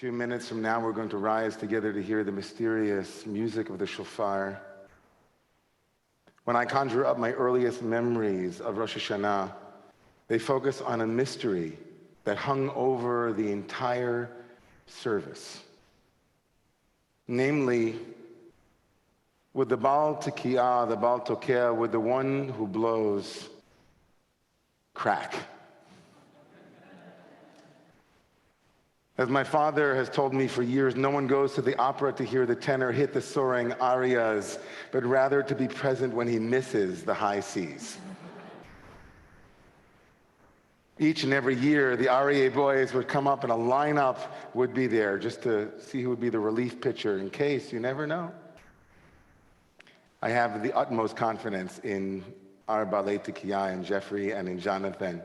few minutes from now, we're going to rise together to hear the mysterious music of the shofar. When I conjure up my earliest memories of Rosh Hashanah, they focus on a mystery that hung over the entire service. Namely, with the Baal Tekiyah, the Baal Tokea, with the one who blows crack. As my father has told me for years, no one goes to the opera to hear the tenor hit the soaring arias, but rather to be present when he misses the high Cs. Each and every year, the REA boys would come up and a lineup would be there just to see who would be the relief pitcher in case, you never know. I have the utmost confidence in our Balei Tekiyah, in Jeffrey and in Jonathan.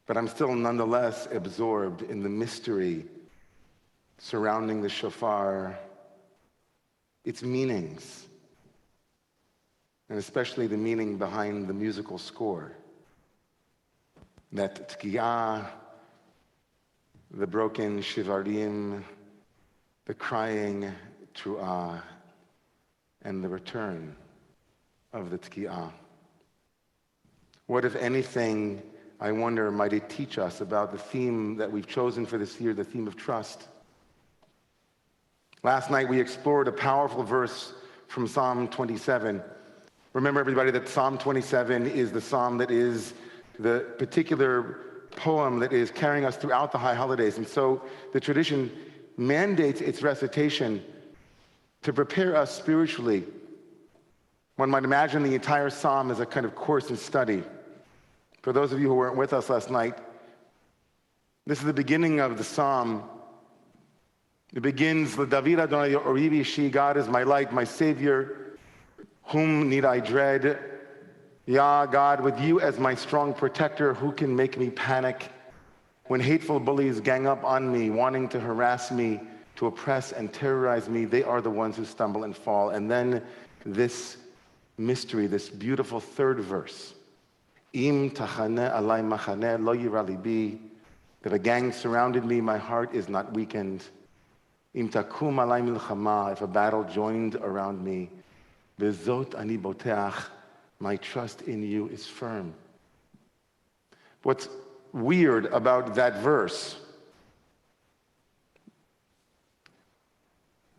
But I'm still nonetheless absorbed in the mystery surrounding the shofar, its meanings, and especially the meaning behind the musical score. That Tekiyah, the broken shivarim, the crying tru'ah, and the return of the Tekiyah. What, if anything, I wonder, might it teach us about the theme that we've chosen for this year, the theme of trust? Last night we explored a powerful verse from Psalm 27. Remember, everybody, that Psalm 27 is the psalm that is the particular poem that is carrying us throughout the high holidays. And so the tradition mandates its recitation to prepare us spiritually. One might imagine the entire psalm as a kind of course in study. For those of you who weren't with us last night, this is the beginning of the psalm. It begins, L'David Adonai Orivi Shi, God is my light, my savior, whom need I dread? Yah, God, with you as my strong protector, who can make me panic? When hateful bullies gang up on me, wanting to harass me, to oppress and terrorize me, they are the ones who stumble and fall. And then this mystery, this beautiful third verse. Im tachaneh alai machaneh lo yira libi. That a gang surrounded me, my heart is not weakened. Im takum alai milchama. If a battle joined around me, bezot ani boteach. My trust in you is firm. What's weird about that verse,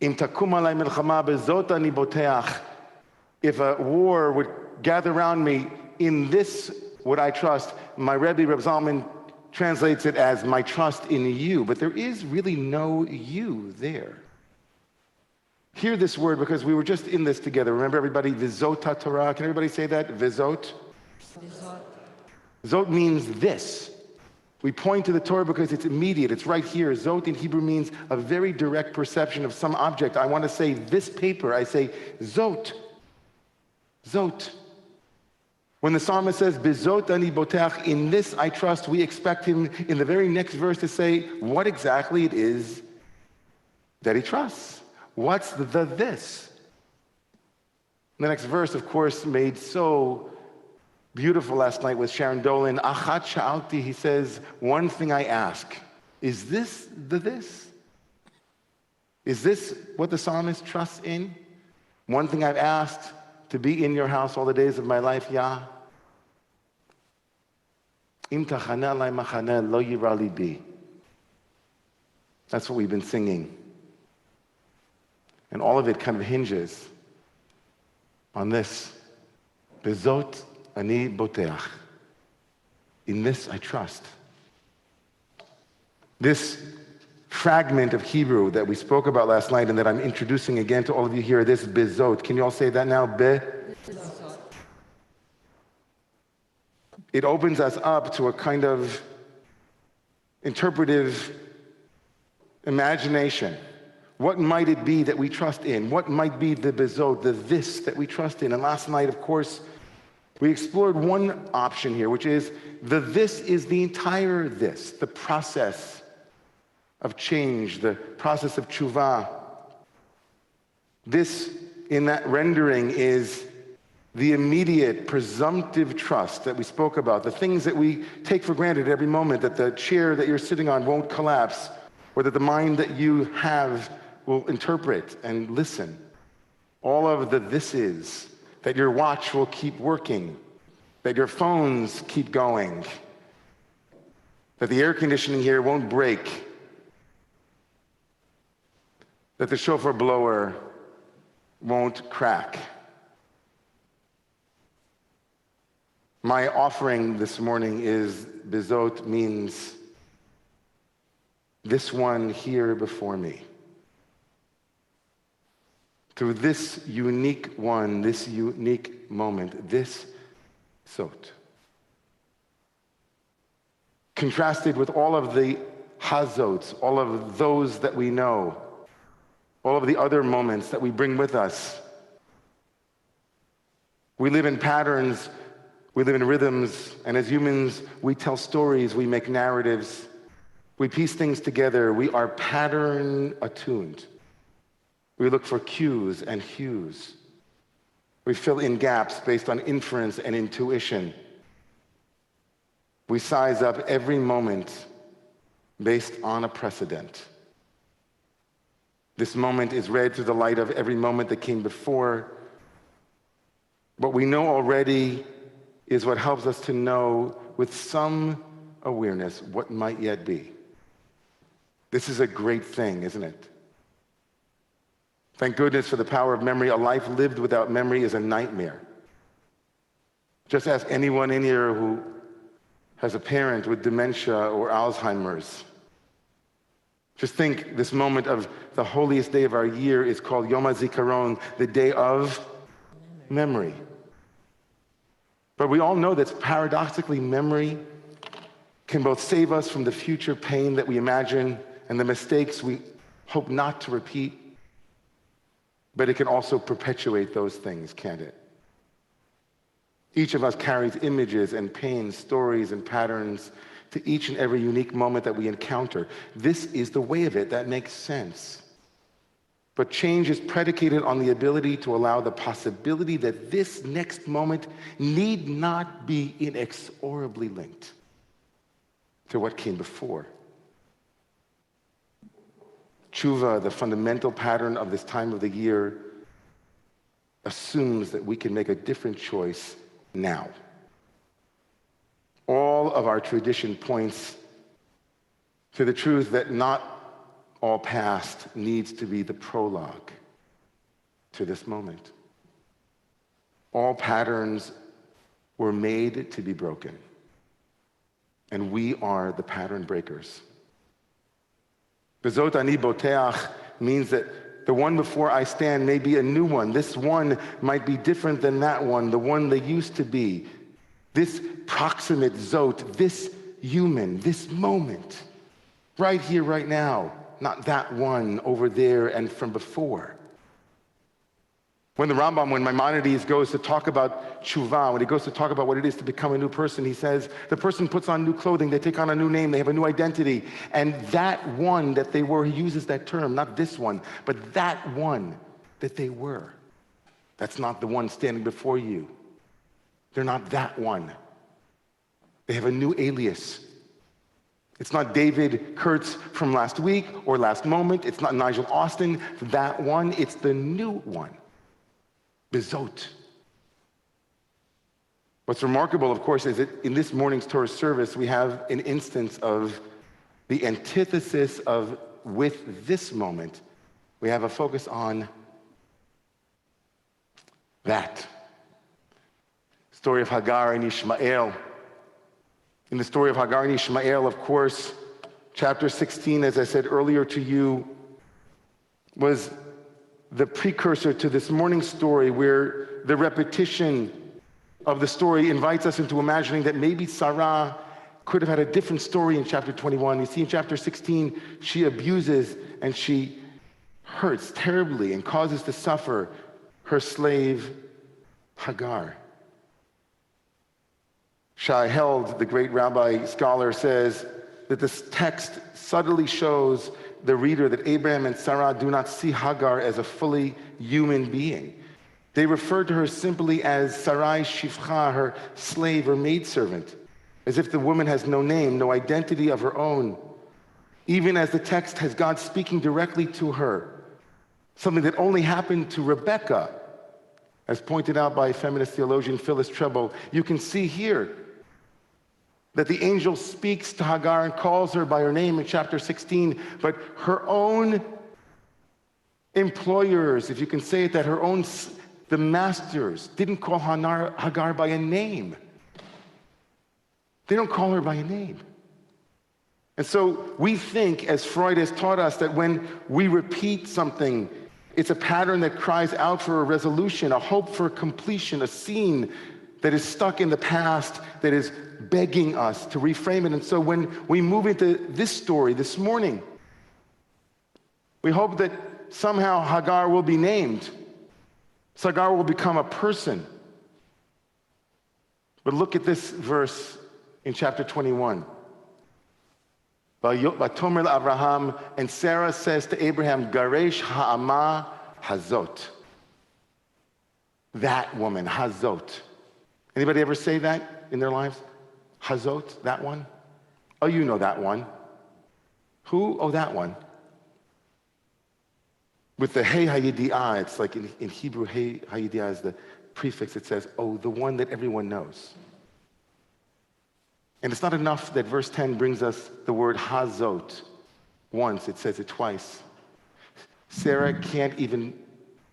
Im takum alai milchama bezot ani boteach. If a war would gather around me, in this would I trust. My Rebbe, Reb Zalman, translates it as my trust in you, but there is really no you there. Hear this word, because we were just in this together. Remember, everybody, Vizot HaTorah. Can everybody say that? Vizot? Zot means this. We point to the Torah because it's immediate. It's right here. Zot in Hebrew means a very direct perception of some object. I want to say this paper. I say Zot. Zot. When the psalmist says, Bezot ani boteach, in this I trust, we expect him in the very next verse to say what exactly it is that he trusts. What's the this? The next verse, of course, made so beautiful last night with Sharon Dolan. Achat sha'alti, he says, one thing I ask. Is this the this? Is this what the psalmist trusts in? One thing I've asked, to be in your house all the days of my life, Yah. Im tachaneh alai machaneh lo yira libi. That's what we've been singing. And all of it kind of hinges on this. Bezot ani boteach. In this I trust. This fragment of Hebrew that we spoke about last night and that I'm introducing again to all of you here, this bezot. Can you all say that now? Bezot. It opens us up to a kind of interpretive imagination. What might it be that we trust in? What might be the bezot, the this that we trust in? And last night, of course, we explored one option here, which is the this is the entire this, the process of change, the process of tshuva. This, in that rendering, is the immediate presumptive trust that we spoke about, the things that we take for granted every moment, that the chair that you're sitting on won't collapse, or that the mind that you have will interpret and listen. All of the this is, that your watch will keep working, that your phones keep going, that the air conditioning here won't break, that the shofar blower won't crack. My offering this morning is bezot, means this one here before me. Through this unique one, this unique moment, this zot. Contrasted with all of the hazots, all of those that we know, all of the other moments that we bring with us. We live in patterns, we live in rhythms, and as humans, we tell stories, we make narratives, we piece things together, we are pattern attuned. We look for cues and hues. We fill in gaps based on inference and intuition. We size up every moment based on a precedent. This moment is read through the light of every moment that came before. What we know already is what helps us to know with some awareness what might yet be. This is a great thing, isn't it? Thank goodness for the power of memory. A life lived without memory is a nightmare. Just ask anyone in here who has a parent with dementia or Alzheimer's. Just think, this moment of the holiest day of our year is called Yom HaZikaron, the day of memory. But we all know that paradoxically, memory can both save us from the future pain that we imagine and the mistakes we hope not to repeat, but it can also perpetuate those things, can't it? Each of us carries images and pain, stories and patterns to each and every unique moment that we encounter. This is the way of it. That makes sense. But change is predicated on the ability to allow the possibility that this next moment need not be inexorably linked to what came before. Tshuva, the fundamental pattern of this time of the year, assumes that we can make a different choice now. All of our tradition points to the truth that not all past needs to be the prologue to this moment. All patterns were made to be broken, and we are the pattern breakers. Bezot ani boteach means that the one before I stand may be a new one. This one might be different than that one, the one they used to be. This proximate zot, this human, this moment, right here, right now, not that one over there and from before. When Maimonides goes to talk about tshuva, when he goes to talk about what it is to become a new person, he says, the person puts on new clothing, they take on a new name, they have a new identity, and that one that they were, he uses that term, not this one, but that one that they were. That's not the one standing before you. They're not that one. They have a new alias. It's not David Kurtz from last week or last moment. It's not Nigel Austin, that one. It's the new one. Bezot. What's remarkable, of course, is that in this morning's Torah service, we have an instance of the antithesis of with this moment. We have a focus on that. Story of Hagar and Ishmael. In the story of Hagar and Ishmael, of course, chapter 16, as I said earlier to you, was the precursor to this morning's story, where the repetition of the story invites us into imagining that maybe Sarah could have had a different story in chapter 21. You see, in chapter 16, she abuses and she hurts terribly and causes to suffer her slave, Hagar. Shai Held, the great rabbi scholar, says that this text subtly shows the reader that Abraham and Sarah do not see Hagar as a fully human being. They refer to her simply as Sarai Shifcha, her slave or maidservant, as if the woman has no name, no identity of her own. even as the text has God speaking directly to her, something that only happened to Rebecca, as pointed out by feminist theologian Phyllis Treble. You can see here that the angel speaks to Hagar and calls her by her name in chapter 16, but her own employers, if you can say it, that the masters didn't call Hagar by a name. They don't call her by a name. And so we think, as Freud has taught us, that when we repeat something, it's a pattern that cries out for a resolution, a hope for completion, a scene that is stuck in the past, that is begging us to reframe it. And so when we move into this story this morning, we hope that somehow Hagar will be named. Hagar will become a person. But look at this verse in chapter 21. Vatomer Abraham, and Sarah says to Abraham, Garesh ha'ama hazot. That woman, hazot. Anybody ever say that in their lives? Hazot, that one? Oh, you know that one. Who? Oh, that one. With the hey hayidiah, it's like in Hebrew, hey hayidiah is the prefix. It says, oh, the one that everyone knows. And it's not enough that verse 10 brings us the word hazot once. It says it twice. Sarah can't even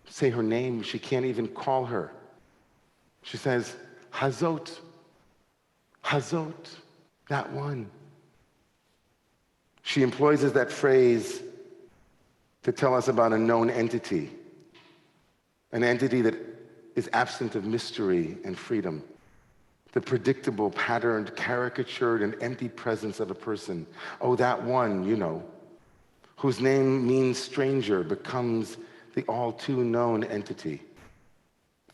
say her name. She can't even call her. She says, hazot, hazot, that one. She employs that phrase to tell us about a known entity, an entity that is absent of mystery and freedom, the predictable, patterned, caricatured, and empty presence of a person. Oh, that one, you know, whose name means stranger, becomes the all too known entity,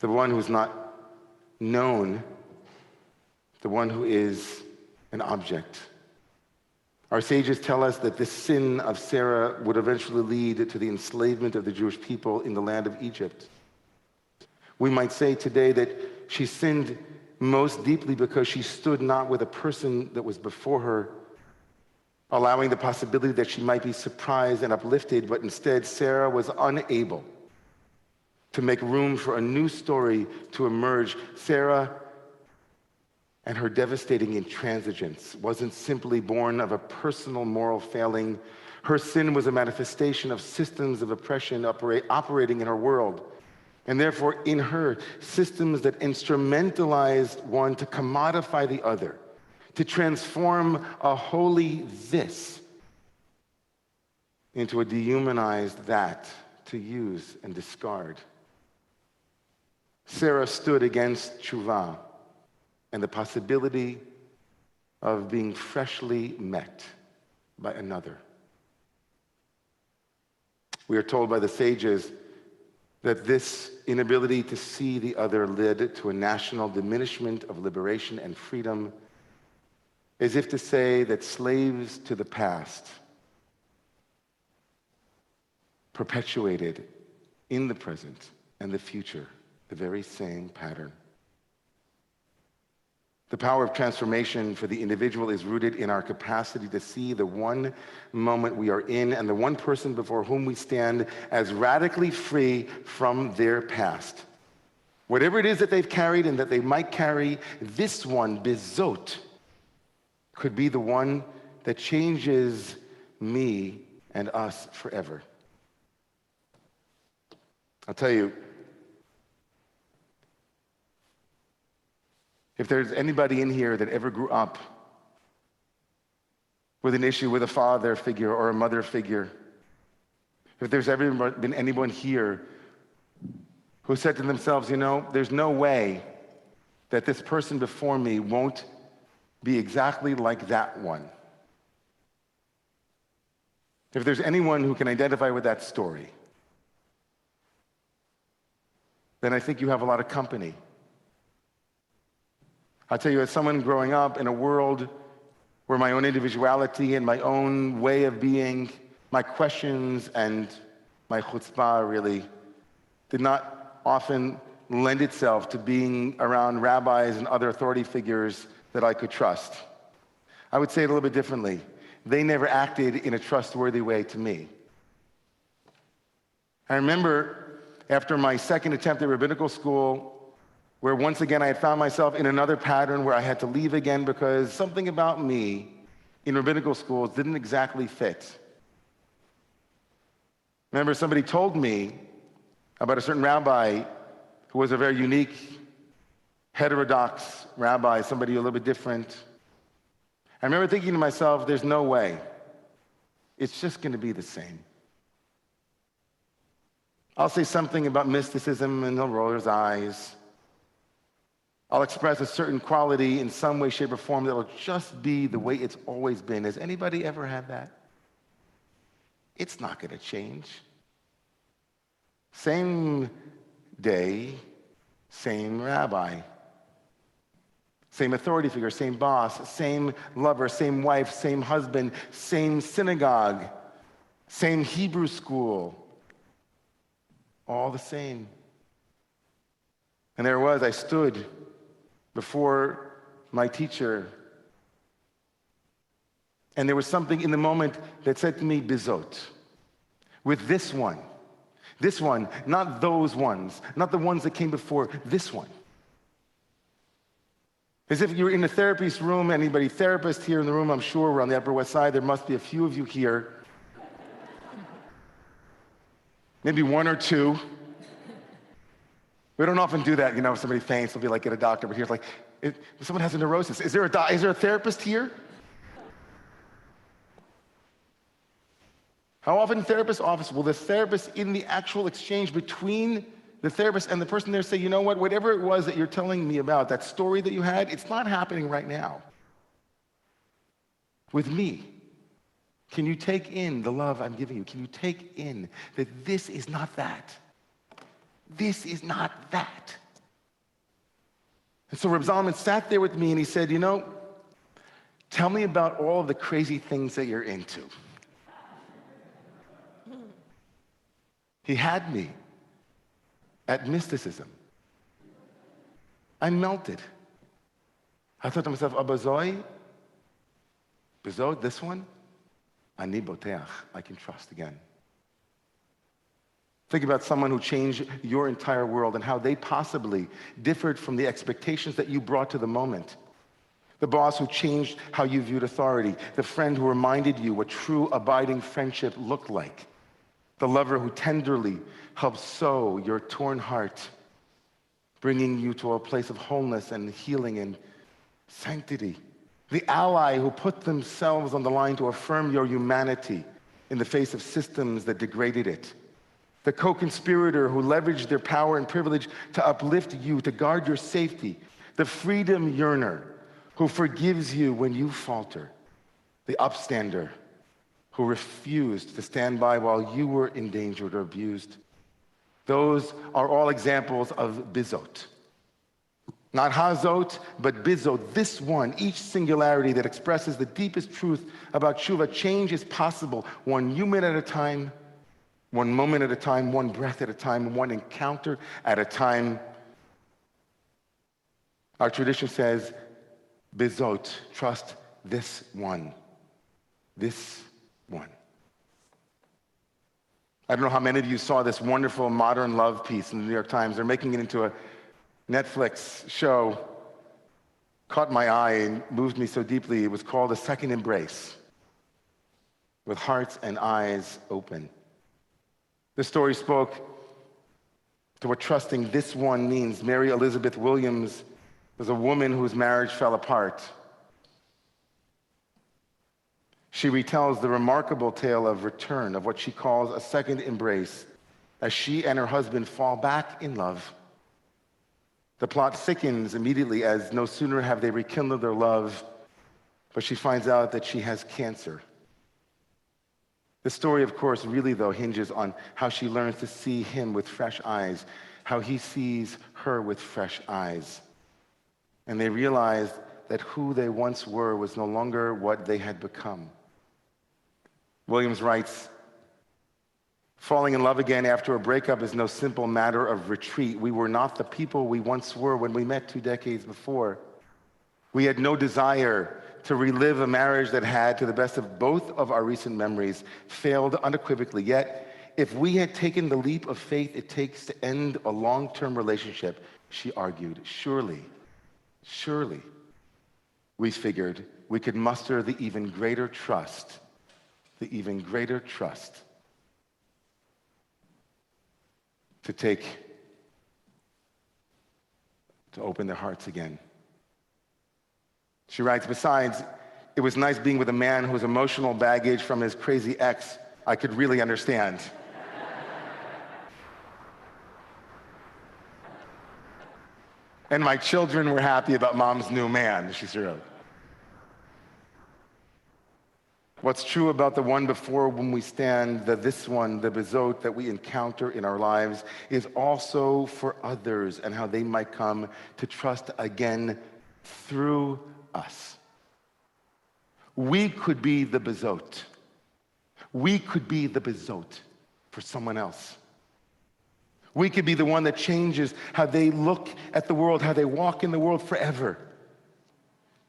the one who's not known, the one who is an object. Our sages tell us that this sin of Sarah would eventually lead to the enslavement of the Jewish people in the land of Egypt. We might say today that she sinned most deeply because she stood not with a person that was before her, allowing the possibility that she might be surprised and uplifted, but instead Sarah was unable to make room for a new story to emerge. Sarah and her devastating intransigence wasn't simply born of a personal moral failing. Her sin was a manifestation of systems of oppression operating in her world, and therefore in her, systems that instrumentalized one to commodify the other, to transform a holy this into a dehumanized that, to use and discard. Sarah stood against tshuva and the possibility of being freshly met by another. We are told by the sages that this inability to see the other led to a national diminishment of liberation and freedom, as if to say that slaves to the past perpetuated in the present and the future the very same pattern. The power of transformation for the individual is rooted in our capacity to see the one moment we are in and the one person before whom we stand as radically free from their past. Whatever it is that they've carried and that they might carry, this one, bizot, could be the one that changes me and us forever. I'll tell you, if there's anybody in here that ever grew up with an issue with a father figure or a mother figure, if there's ever been anyone here who said to themselves, you know, there's no way that this person before me won't be exactly like that one. If there's anyone who can identify with that story, then I think you have a lot of company. I'll tell you, as someone growing up in a world where my own individuality and my own way of being, my questions and my chutzpah really did not often lend itself to being around rabbis and other authority figures that I could trust. I would say it a little bit differently. they never acted in a trustworthy way to me. I remember after my second attempt at rabbinical school, where once again I had found myself in another pattern where I had to leave again because something about me in rabbinical schools didn't exactly fit. Remember, somebody told me about a certain rabbi who was a very unique, heterodox rabbi, somebody a little bit different. I remember thinking to myself, there's no way. It's just going to be the same. I'll say something about mysticism and he'll roll his eyes. I'll express a certain quality in some way, shape, or form that will just be the way it's always been. Has anybody ever had that? It's not going to change. Same day, same rabbi. Same authority figure, same boss, same lover, same wife, same husband, same synagogue, same Hebrew school. All the same. And there was, I stood before my teacher, and there was something in the moment that said to me, Bizot, with this one, not those ones, not the ones that came before, this one. As if you were in a therapist's room, anybody therapist here in the room, I'm sure we're on the Upper West Side, there must be a few of you here. Maybe one or two. We don't often do that, if somebody faints, we'll be like, get a doctor, but here's like, if someone has a neurosis, is there a therapist here? How often in therapist's office will the therapist in the actual exchange between the therapist and the person there say, you know what, whatever it was that you're telling me about, that story that you had, it's not happening right now. With me, can you take in the love I'm giving you? Can you take in that this is not that? This is not that. And so Reb Zalman sat there with me and he said, tell me about all of the crazy things that you're into. He had me at mysticism. I melted. I thought to myself, Abba Zoi, Bizot, this one, Ani Boteach, I can trust again. Think about someone who changed your entire world and how they possibly differed from the expectations that you brought to the moment. The boss who changed how you viewed authority. The friend who reminded you what true abiding friendship looked like. The lover who tenderly helped sew your torn heart, bringing you to a place of wholeness and healing and sanctity. The ally who put themselves on the line to affirm your humanity in the face of systems that degraded it. The co-conspirator who leveraged their power and privilege to uplift you, to guard your safety. The freedom yearner who forgives you when you falter. The upstander who refused to stand by while you were endangered or abused. Those are all examples of Bizot. Not Hazot, but Bizot, this one, each singularity that expresses the deepest truth about Tshuva. Change is possible, one human at a time, one moment at a time, one breath at a time, one encounter at a time. Our tradition says, Bizot, trust this one. This one. I don't know how many of you saw this wonderful modern love piece in the New York Times. They're making it into a Netflix show. Caught my eye and moved me so deeply. It was called A Second Embrace, with hearts and eyes open. The story spoke to what trusting this one means. Mary Elizabeth Williams was a woman whose marriage fell apart. She retells the remarkable tale of return, of what she calls a second embrace, as she and her husband fall back in love. The plot thickens immediately as no sooner have they rekindled their love, but she finds out that she has cancer. The story, of course, really, though, hinges on how she learns to see him with fresh eyes, how he sees her with fresh eyes. And they realize that who they once were was no longer what they had become. Williams writes, falling in love again after a breakup is no simple matter of retreat. We were not the people we once were when we met 2 decades before. We had no desire to relive a marriage that had, to the best of both of our recent memories, failed unequivocally. Yet, if we had taken the leap of faith it takes to end a long-term relationship, she argued, surely, we figured we could muster the even greater trust to open their hearts again. She writes, besides, it was nice being with a man whose emotional baggage from his crazy ex I could really understand. And my children were happy about mom's new man, she wrote. What's true about the one before when we stand, this one, the bezot that we encounter in our lives, is also for others and how they might come to trust again through us. We could be the bezot. We could be the bezot for someone else. We could be the one that changes how they look at the world, how they walk in the world forever.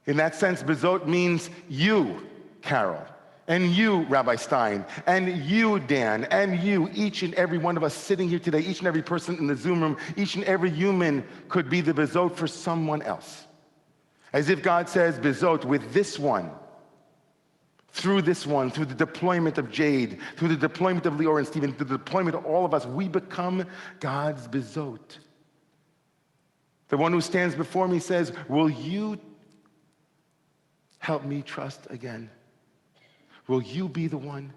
In that sense, bezot means you, Carol, and you, Rabbi Stein, and you, Dan, and you, each and every one of us sitting here today, each and every person in the Zoom room, each and every human could be the bezot for someone else. As if God says, bezot, with this one, through the deployment of Jade, through the deployment of Lior and Stephen, through the deployment of all of us, we become God's bezot. The one who stands before me says, will you help me trust again? Will you be the one?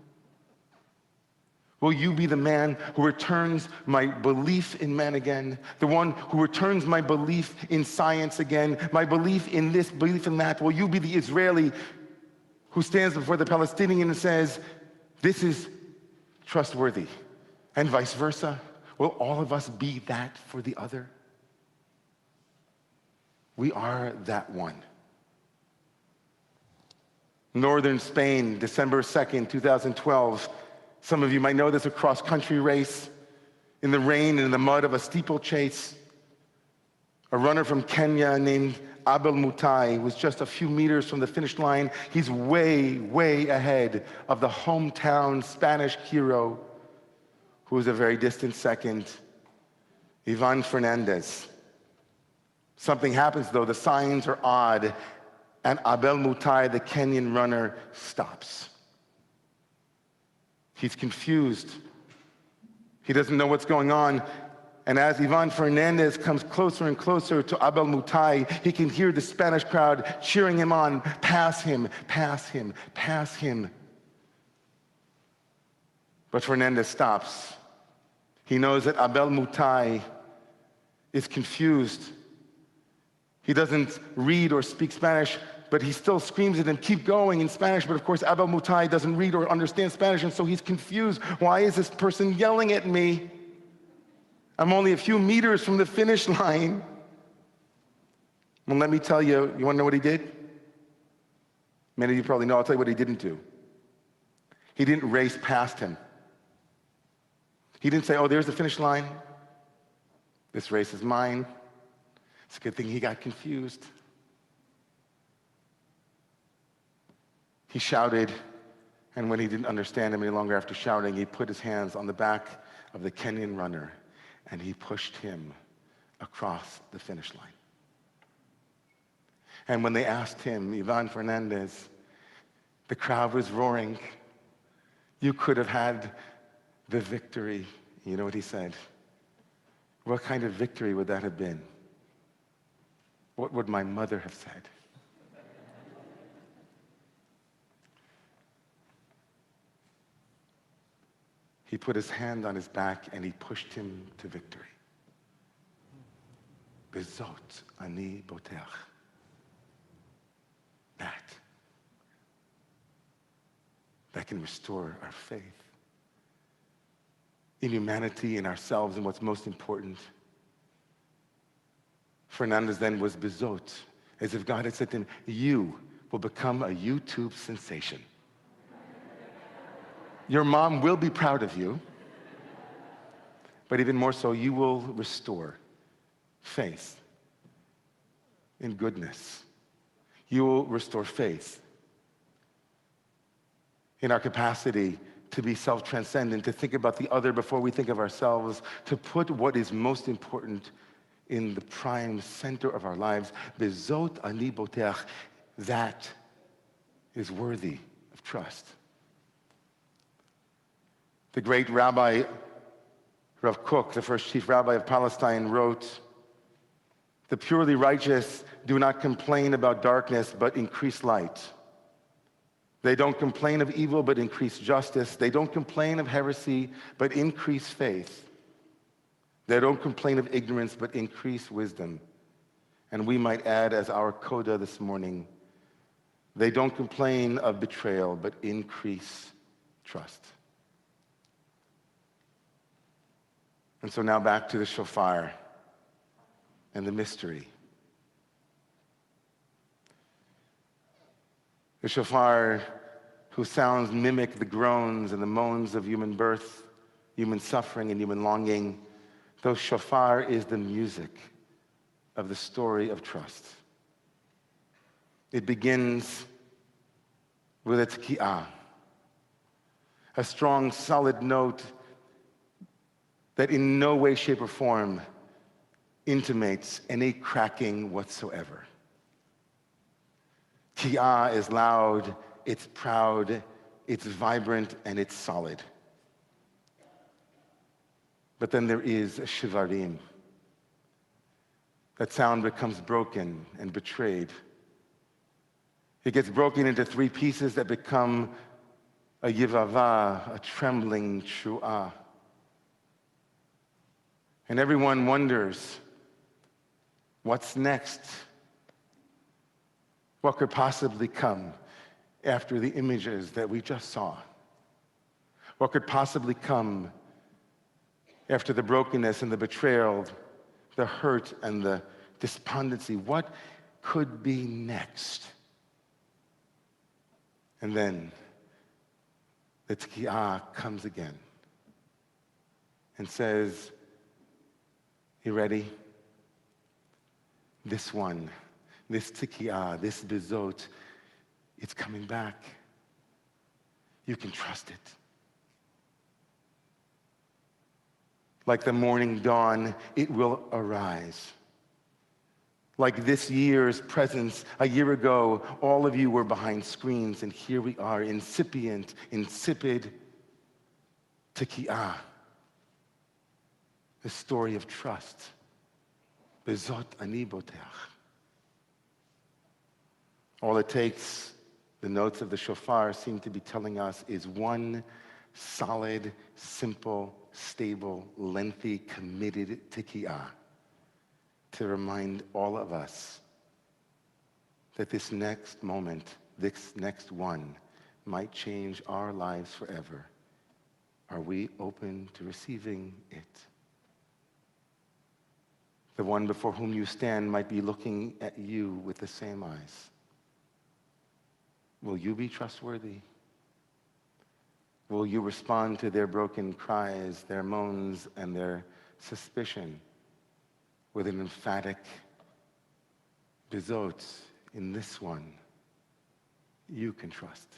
Will you be the man who returns my belief in man again? The one who returns my belief in science again, my belief in this, belief in that? Will you be the Israeli who stands before the Palestinian and says, this is trustworthy, and vice versa? Will all of us be that for the other? We are that one. Northern Spain, December 2nd, 2012. Some of you might know this, a cross-country race in the rain and in the mud of a steeplechase. A runner from Kenya named Abel Mutai was just a few meters from the finish line. He's way, way ahead of the hometown Spanish hero, who was a very distant second, Ivan Fernandez. Something happens, though. The signs are odd, and Abel Mutai, the Kenyan runner, stops. He's confused. He doesn't know what's going on. And as Ivan Fernandez comes closer and closer to Abel Mutai, he can hear the Spanish crowd cheering him on, pass him, pass him, pass him. But Fernandez stops. He knows that Abel Mutai is confused. He doesn't read or speak Spanish, but he still screams at him, keep going in Spanish. But of course, Abel Mutai doesn't read or understand Spanish, and so he's confused. Why is this person yelling at me? I'm only a few meters from the finish line. Well, let me tell you, you want to know what he did? Many of you probably know. I'll tell you what he didn't do. He didn't race past him. He didn't say, oh, there's the finish line. This race is mine. It's a good thing he got confused. He shouted, and when he didn't understand him any longer after shouting, he put his hands on the back of the Kenyan runner, and he pushed him across the finish line. And when they asked him, Ivan Fernandez, the crowd was roaring, you could have had the victory. You know what he said? What kind of victory would that have been? What would my mother have said? He put his hand on his back and he pushed him to victory. Bezot ani boteach. That can restore our faith in humanity, in ourselves, and what's most important. Fernandez then was bezot, as if God had said to him, you will become a YouTube sensation. Your mom will be proud of you, but even more so, you will restore faith in goodness. You will restore faith in our capacity to be self-transcendent, to think about the other before we think of ourselves, to put what is most important in the prime center of our lives. Bezot ani boteach, that is worthy of trust. The great Rabbi Rav Kook, the first chief rabbi of Palestine, wrote, "The purely righteous do not complain about darkness, but increase light. They don't complain of evil, but increase justice. They don't complain of heresy, but increase faith. They don't complain of ignorance, but increase wisdom." And we might add, as our coda this morning, they don't complain of betrayal, but increase trust. And so now back to the shofar and the mystery. The shofar, whose sounds mimic the groans and the moans of human birth, human suffering, and human longing. Though shofar is the music of the story of trust. It begins with a tki'ah, a strong, solid note that in no way, shape, or form intimates any cracking whatsoever. Tki'ah is loud, it's proud, it's vibrant, and it's solid. But then there is a shivarim. That sound becomes broken and betrayed. It gets broken into three pieces that become a yivava, a trembling shu'ah. And everyone wonders, what's next? What could possibly come after the images that we just saw? What could possibly come after the brokenness and the betrayal, the hurt and the despondency? What could be next? And then the tki'ah comes again and says, "You ready? This one, this tki'ah, this bezot, it's coming back. You can trust it. Like the morning dawn, it will arise. Like this year's presence, a year ago, all of you were behind screens, and here we are, incipient, insipid tki'ah. The story of trust. Bezot ani boteach." All it takes, the notes of the shofar seem to be telling us, is one solid, simple, stable, lengthy, committed tki'ah to remind all of us that this next moment, this next one, might change our lives forever. Are we open to receiving it? The one before whom you stand might be looking at you with the same eyes. Will you be trustworthy? Will you respond to their broken cries, their moans, and their suspicion with an emphatic bezot? In this one, you can trust.